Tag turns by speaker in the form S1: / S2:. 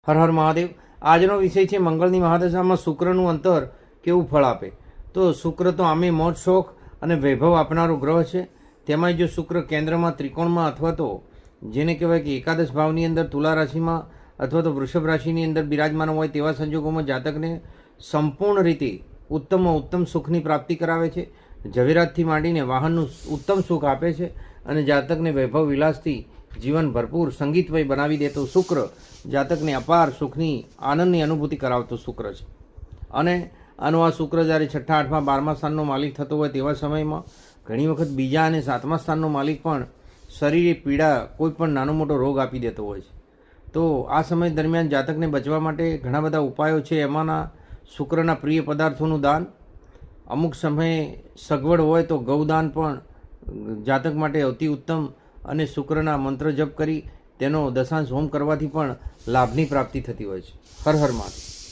S1: હર હર મહાદેવ. આજનો વિષય છે મંગળની મહાદશામાં શુક્રનું અંતર કેવું ફળ આપે. તો શુક્ર તો આમે મોજ શોખ અને વૈભવ આપનારો ગ્રહ છે. તેમાંય જો શુક્ર કેન્દ્રમાં ત્રિકોણમાં અથવા તો જેને કહેવાય કે એકાદશ ભાવની અંદર તુલા રાશિમાં અથવા તો વૃષભ રાશિની અંદર બિરાજમાન હોય તેવા સંજોગોમાં જાતકને સંપૂર્ણ રીતે ઉત્તમમાં ઉત્તમ સુખની પ્રાપ્તિ કરાવે છે. ઝવેરાતથી માંડીને વાહનનું ઉત્તમ સુખ આપે છે અને જાતકને વૈભવ વિલાસથી જીવન ભરપૂર સંગીતમય બનાવી દેતો શુક્ર જાતકને અપાર સુખની આનંદની અનુભૂતિ કરાવતો શુક્ર છે. અને આનો આ શુક્ર જ્યારે 6, 8, 12મા સ્થાનનો માલિક થતો હોય તેવા સમયમાં ઘણી વખત બીજા અને 7મા સ્થાનનો માલિક પણ શરીરે પીડા કોઈ પણ નાનો મોટો રોગ આપી દેતો હોય છે. તો આ સમય દરમિયાન જાતકને બચવા માટે ઘણા બધા ઉપાયો છે. એમાંના શુક્રના પ્રિય પદાર્થોનું દાન, અમુક સમયે સગવડ હોય તો ગૌદાન પણ જાતક માટે અતિ ઉત્તમ, અને શુક્રના મંત્ર જપ કરી તેનો દશાંશ હોમ કરવાથી પણ લાભની પ્રાપ્તિ થતી હોય છે. હર હર મહાદેવ.